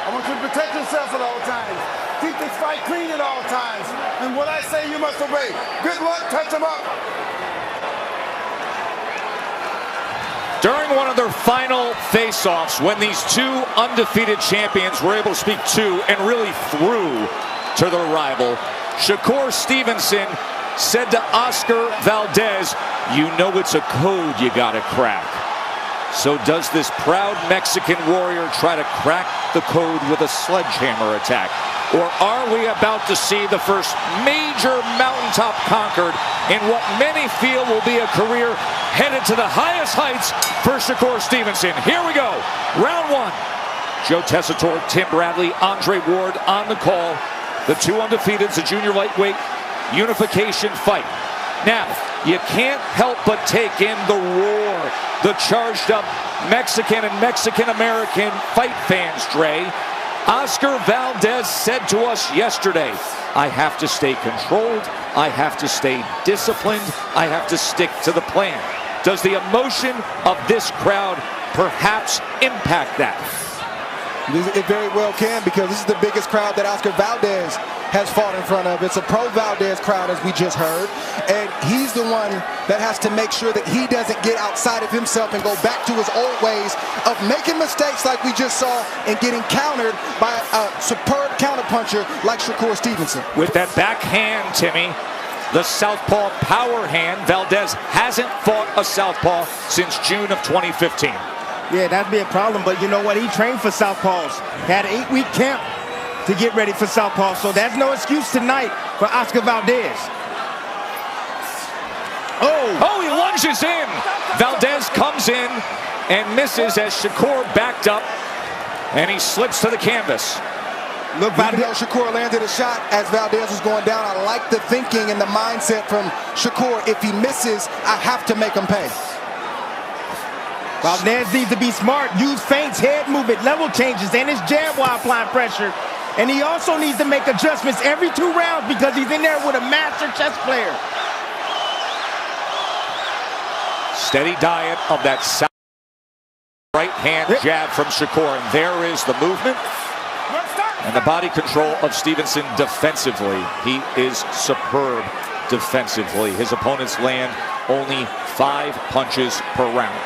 I want you to protect yourself at all times. Keep this fight clean at all times. And what I say, you must obey. Good luck, touch them up. During one of their final face-offs, when these two undefeated champions were able to speak to and really through to their rival, Shakur Stevenson said to Oscar Valdez, "You know it's a code you gotta crack." So does this proud Mexican warrior try to crack the code with a sledgehammer attack? Or are we about to see the first major mountaintop conquered in what many feel will be a career headed to the highest heights for Shakur Stevenson? Here we go, round one. Joe Tessitore, Tim Bradley, Andre Ward on the call. The two undefeateds, a junior lightweight unification fight. Now, you can't help but take in the roar, the charged up Mexican and Mexican-American fight fans, Dre. Oscar Valdez said to us yesterday, "I have to stay controlled, I have to stay disciplined, I have to stick to the plan." Does the emotion of this crowd perhaps impact that? It very well can, because this is the biggest crowd that Oscar Valdez has fought in front of. It's a pro-Valdez crowd, as we just heard, and he's the one that has to make sure that he doesn't get outside of himself and go back to his old ways of making mistakes like we just saw and getting countered by a superb counterpuncher like Shakur Stevenson. With that backhand, Timmy, the southpaw power hand, Valdez hasn't fought a southpaw since June of 2015. Yeah, that'd be a problem, but you know what? He trained for southpaws. Had an 8-week camp to get ready for southpaws, so that's no excuse tonight for Oscar Valdez. Oh, he lunges in. Valdez comes in and misses as Shakur backed up, and he slips to the canvas. Look, Valdez, Shakur landed a shot as Valdez was going down. I like the thinking and the mindset from Shakur. If he misses, I have to make him pay. Valdez needs to be smart, use feints, head movement, level changes, and his jab while applying pressure. And he also needs to make adjustments every 2 rounds because he's in there with a master chess player. Steady diet of that south right hand jab from Shakur. And there is the movement and the body control of Stevenson defensively. He is superb defensively. His opponents land only 5 punches per round.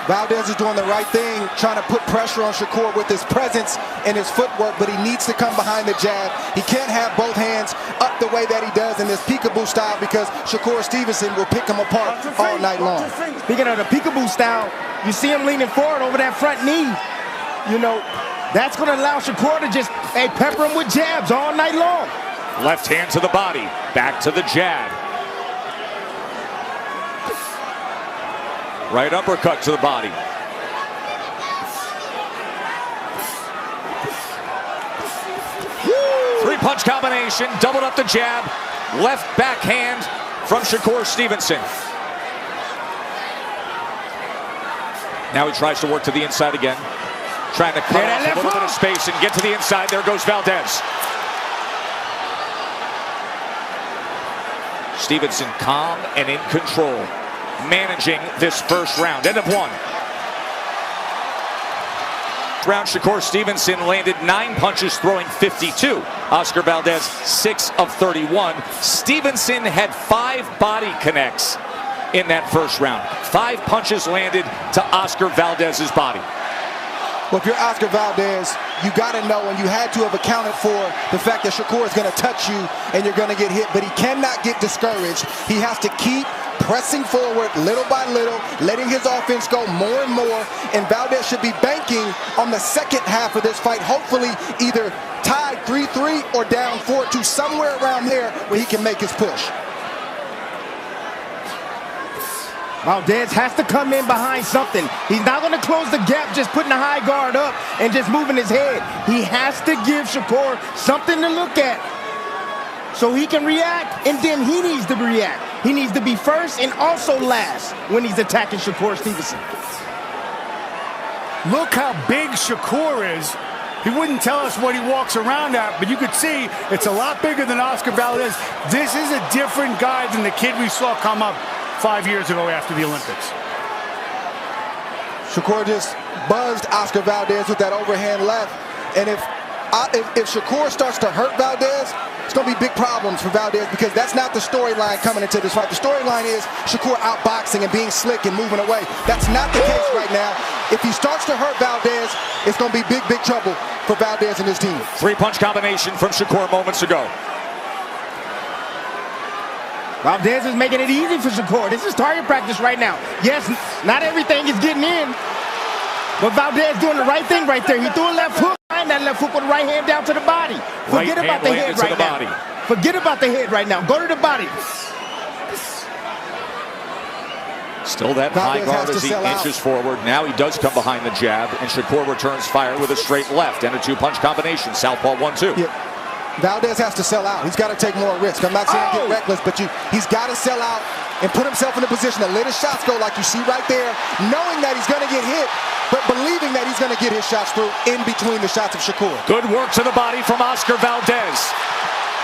Valdez is doing the right thing, trying to put pressure on Shakur with his presence and his footwork, but he needs to come behind the jab. He can't have both hands up the way that he does in this peekaboo style, because Shakur Stevenson will pick him apart all night long. Speaking of the peekaboo style, you see him leaning forward over that front knee. You know, that's going to allow Shakur to just pepper him with jabs all night long. Left hand to the body, back to the jab. Right uppercut to the body. Woo! 3-punch combination, doubled up the jab. Left backhand from Shakur Stevenson. Now he tries to work to the inside again. Trying to cut off a little bit of space and get to the inside. There goes Valdez. Stevenson calm and in control, managing this first round. End of 1. Round, Shakur Stevenson landed 9 punches, throwing 52. Oscar Valdez, 6 of 31. Stevenson had 5 body connects in that first round. 5 punches landed to Oscar Valdez's body. Well, if you're Oscar Valdez, you got to know, and you had to have accounted for the fact that Shakur is going to touch you and you're going to get hit, but he cannot get discouraged. He has to keep pressing forward little by little, letting his offense go more and more, and Valdez should be banking on the second half of this fight, hopefully either tied 3-3 or down 4-2, somewhere around there where he can make his push. Valdez has to come in behind something. He's not going to close the gap just putting the high guard up and just moving his head. He has to give Shakur something to look at so he can react, and then he needs to react. He needs to be first and also last when he's attacking Shakur Stevenson. Look how big Shakur is. He wouldn't tell us what he walks around at, but you could see it's a lot bigger than Oscar Valdez. This is a different guy than the kid we saw come up 5 years ago after the Olympics. Shakur just buzzed Oscar Valdez with that overhand left. And if Shakur starts to hurt Valdez, it's going to be big problems for Valdez, because that's not the storyline coming into this fight. The storyline is Shakur outboxing and being slick and moving away. That's not the case right now. If he starts to hurt Valdez, it's going to be big, big trouble for Valdez and his team. Three-punch combination from Shakur moments ago. Valdez is making it easy for Shakur. This is target practice right now. Yes, not everything is getting in, but Valdez doing the right thing right there. He threw a left hook, and that left hook with the right hand down to the body. Forget about the head right now. Forget about the head right now. Go to the body. Still that high guard as he inches forward. Now he does come behind the jab, and Shakur returns fire with a straight left and a two-punch combination. Southpaw 1-2. Yeah. Valdez has to sell out. He's got to take more risk. I'm not saying get reckless, but he's got to sell out and put himself in a position to let his shots go, like you see right there, knowing that he's going to get hit, but believing that he's going to get his shots through in between the shots of Shakur. Good work to the body from Oscar Valdez.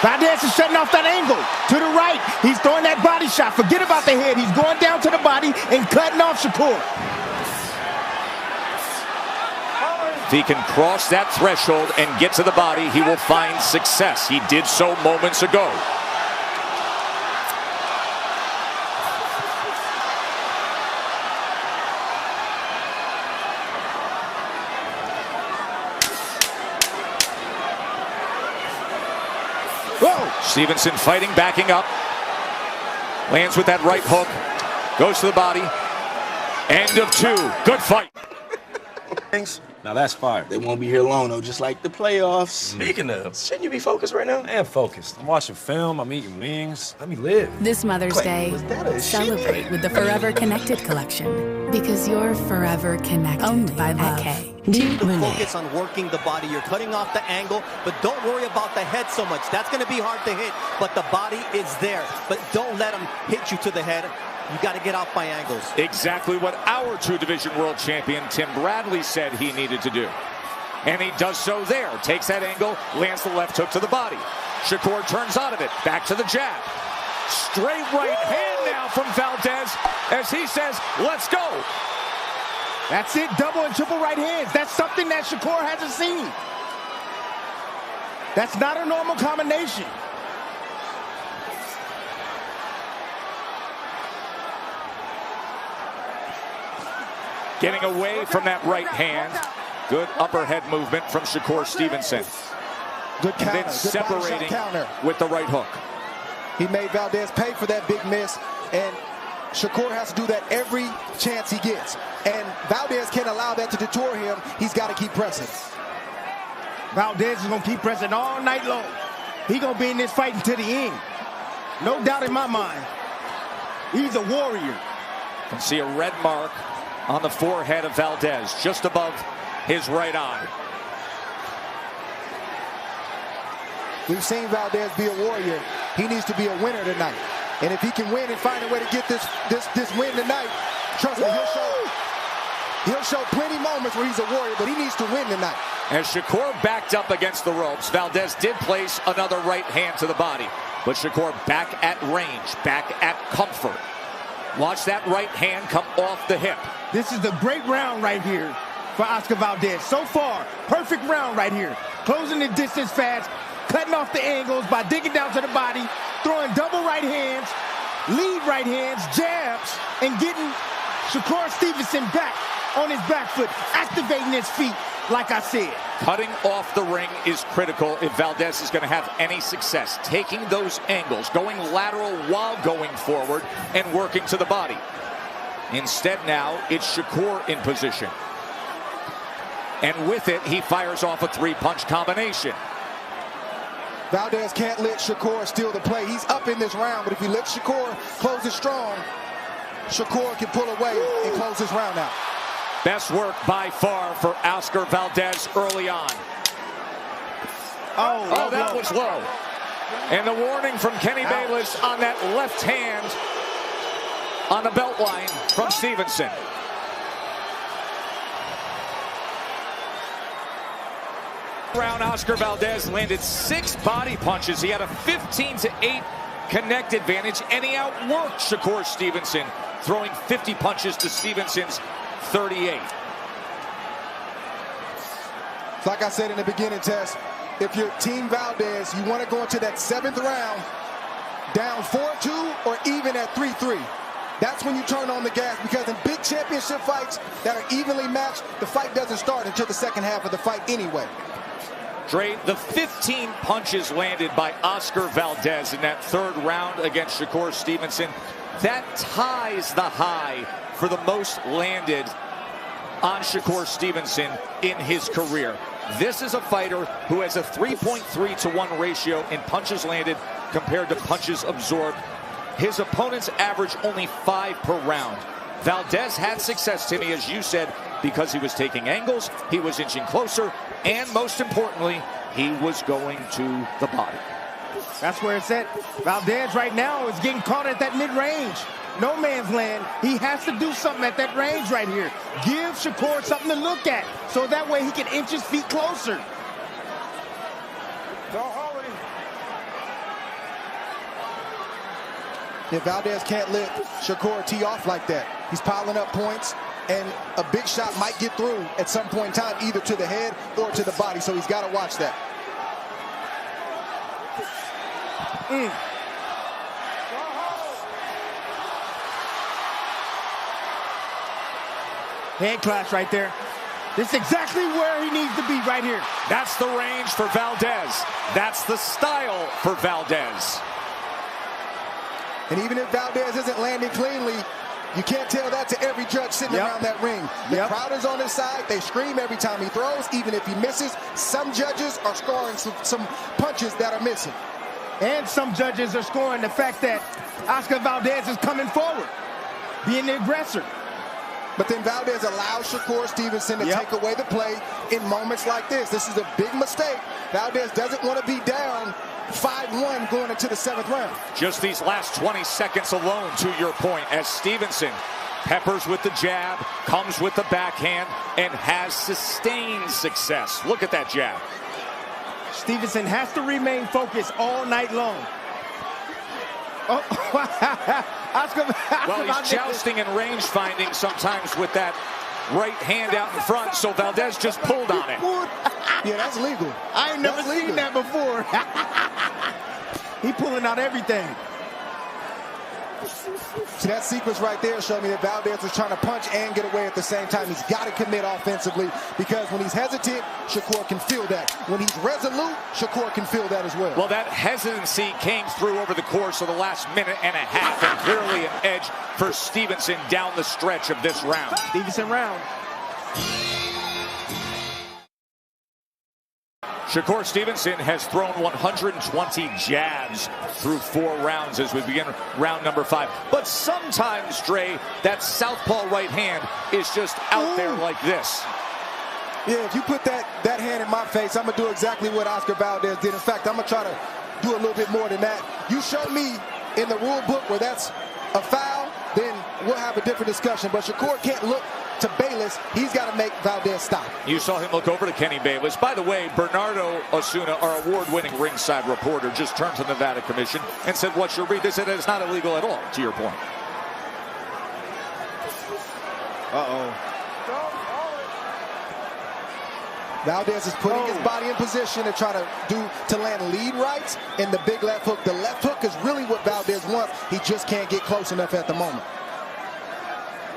Valdez is shutting off that angle to the right. He's throwing that body shot. Forget about the head. He's going down to the body and cutting off Shakur. If he can cross that threshold and get to the body, he will find success. He did so moments ago. Whoa! Stevenson fighting, backing up. Lands with that right hook. Goes to the body. End of two. Good fight. Now that's fire. They won't be here long, though, just like the playoffs. Speaking of, shouldn't you be focused right now? I am focused. I'm watching film, I'm eating wings. Let me live. This Mother's Day, celebrate with the Forever Connected collection. Because you're forever connected. Only by love. Focus on working the body. You're cutting off the angle, but don't worry about the head so much. That's going to be hard to hit, but the body is there. But don't let him hit you to the head. You got to get out by angles. Exactly what our two-division world champion Tim Bradley said he needed to do. And he does so there. Takes that angle, lands the left hook to the body. Shakur turns out of it. Back to the jab. Straight right hand now from Valdez as he says, let's go. That's it, double and triple right hands. That's something that Shakur hasn't seen. That's not a normal combination. Getting away from that right hand. Good upper head movement from Shakur Stevenson. Good counter. And then separating counter with the right hook. He made Valdez pay for that big miss, and Shakur has to do that every chance he gets. And Valdez can't allow that to detour him. He's got to keep pressing. Valdez is going to keep pressing all night long. He's going to be in this fight until the end. No doubt in my mind. He's a warrior. You can see a red mark on the forehead of Valdez, just above his right eye. We've seen Valdez be a warrior. He needs to be a winner tonight. And if he can win and find a way to get this win tonight, trust me, he'll show plenty moments where he's a warrior, but he needs to win tonight. As Shakur backed up against the ropes, Valdez did place another right hand to the body. But Shakur back at range, back at comfort. Watch that right hand come off the hip. This is a great round right here for Oscar Valdez. So far, perfect round right here. Closing the distance fast, cutting off the angles by digging down to the body, throwing double right hands, lead right hands, jabs, and getting Shakur Stevenson back on his back foot, activating his feet, like I said. Cutting off the ring is critical if Valdez is going to have any success. Taking those angles, going lateral while going forward, and working to the body. Instead now, it's Shakur in position. And with it, he fires off a three-punch combination. Valdez can't let Shakur steal the play. He's up in this round, but if he lets Shakur close it strong, Shakur can pull away and close this round out. Best work by far for Oscar Valdez early on. Oh, that was low. And the warning from Kenny Bayless on that left hand on the belt line from Stevenson. Round, Oscar Valdez landed 6 body punches. He had a 15-8 connect advantage, and he outworked Shakur Stevenson, throwing 50 punches to Stevenson's 38. Like I said in the beginning, Tess, if you're Team Valdez, you want to go into that 7th round down 4-2 or even at 3-3. That's when you turn on the gas, because in big championship fights that are evenly matched, the fight doesn't start until the second half of the fight anyway. Dre, the 15 punches landed by Oscar Valdez in that 3rd round against Shakur Stevenson, that ties the high for the most landed on Shakur Stevenson in his career. This is a fighter who has a 3.3 to 1 ratio in punches landed compared to punches absorbed. His opponents average only 5 per round. Valdez had success, Timmy, as you said, because he was taking angles, he was inching closer, and most importantly, he was going to the body. That's where it's at. Valdez right now is getting caught at that mid-range. No man's land. He has to do something at that range right here. Give Shakur something to look at, so that way he can inch his feet closer. If Valdez can't let Shakur tee off like that, he's piling up points, and a big shot might get through at some point in time, either to the head or to the body, so he's got to watch that. Head clash right there. This is exactly where he needs to be right here. That's the range for Valdez. That's the style for Valdez. And even if Valdez isn't landing cleanly, you can't tell that to every judge sitting around that ring. The crowd is on his side. They scream every time he throws, even if he misses. Some judges are scoring some punches that are missing. And some judges are scoring the fact that Oscar Valdez is coming forward, being the aggressor. But then Valdez allows Shakur Stevenson to take away the play in moments like this. This is a big mistake. Valdez doesn't want to be down 5-1 going into the 7th round. Just these last 20 seconds alone, to your point, as Stevenson peppers with the jab, comes with the backhand, and has sustained success. Look at that jab. Stevenson has to remain focused all night long. Oh, Oscar, well, he's jousting and range finding sometimes with that right hand out in front, so Valdez just pulled on it. Yeah, that's legal. I ain't never seen that before. He pulling out everything. See, that sequence right there showed me that Valdez was trying to punch and get away at the same time. He's got to commit offensively, because when he's hesitant, Shakur can feel that. When he's resolute, Shakur can feel that as well. Well, that hesitancy came through over the course of the last minute and a half, and clearly an edge for Stevenson down the stretch of this round. Stevenson round. Shakur Stevenson has thrown 120 jabs through 4 rounds as we begin round number 5. But sometimes, Dre, that southpaw right hand is just out there like this. Yeah, if you put that hand in my face, I'm going to do exactly what Oscar Valdez did. In fact, I'm going to try to do a little bit more than that. You show me in the rule book where that's a foul, then we'll have a different discussion. But Shakur can't look to Bayless. He's got to make Valdez stop. You saw him look over to Kenny Bayless. By the way, Bernardo Osuna, our award-winning ringside reporter, just turned to the Nevada Commission and said, what's your read? They said it's not illegal at all, to your point. Valdez is putting his body in position to try to land lead rights and the big left hook. The left hook is really what Valdez wants. He just can't get close enough at the moment.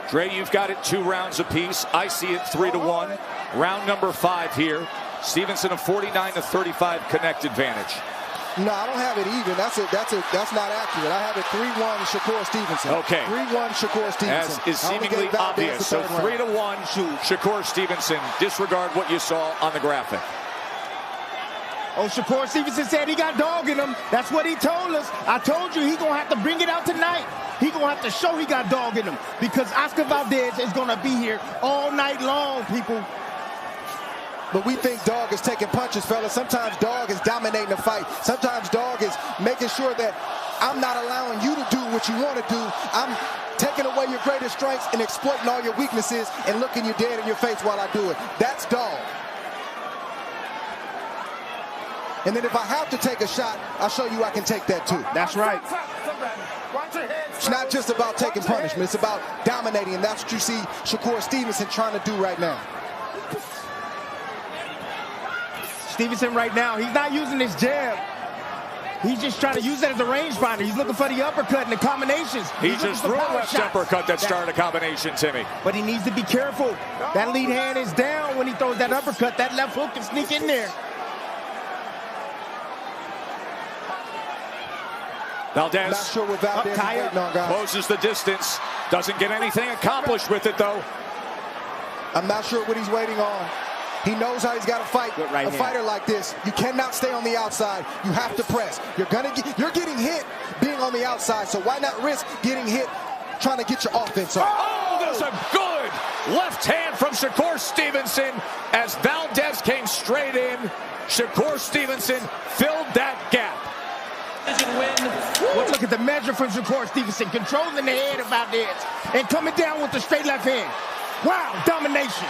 Dre, you've got it 2 rounds apiece. I see it 3-1. Round number 5 here. Stevenson a 49-35 connect advantage. No, I don't have it even. That's not accurate. I have it 3-1 Shakur Stevenson. Okay. 3-1 Shakur Stevenson. As is seemingly obvious. So 3-1 Shakur Stevenson. Disregard what you saw on the graphic. Oh, Shakur Stevenson said he got dog in him. That's what he told us. I told you he going to have to bring it out tonight. He going to have to show he got dog in him, because Oscar Valdez is going to be here all night long, people. But we think Dog is taking punches, fellas. Sometimes Dog is dominating the fight. Sometimes Dog is making sure that I'm not allowing you to do what you want to do. I'm taking away your greatest strengths and exploiting all your weaknesses and looking you dead in your face while I do it. That's Dog. And then if I have to take a shot, I'll show you I can take that too. That's right. It's not just about taking punishment. It's about dominating, and that's what you see Shakur Stevenson trying to do right now. Stevenson right now, he's not using his jab. He's just trying to use that as a rangefinder. He's looking for the uppercut and the combinations. He just threw a left uppercut that started a combination, Timmy. But he needs to be careful. That lead hand is down when he throws that uppercut. That left hook can sneak in there. Valdez, Not sure what Valdez is waiting on, guys. closes the distance. Doesn't get anything accomplished with it, though. I'm not sure what he's waiting on. He knows how he's got to fight. A fighter like this, you cannot stay on the outside. You have to press. You're getting hit being on the outside, so why not risk getting hit trying to get your offense on? Oh, there's a good left hand from Shakur Stevenson as Valdez came straight in. Shakur Stevenson filled that gap. Look at the measure from Shakur Stevenson, controlling the head of Valdez and coming down with the straight left hand. Wow, domination.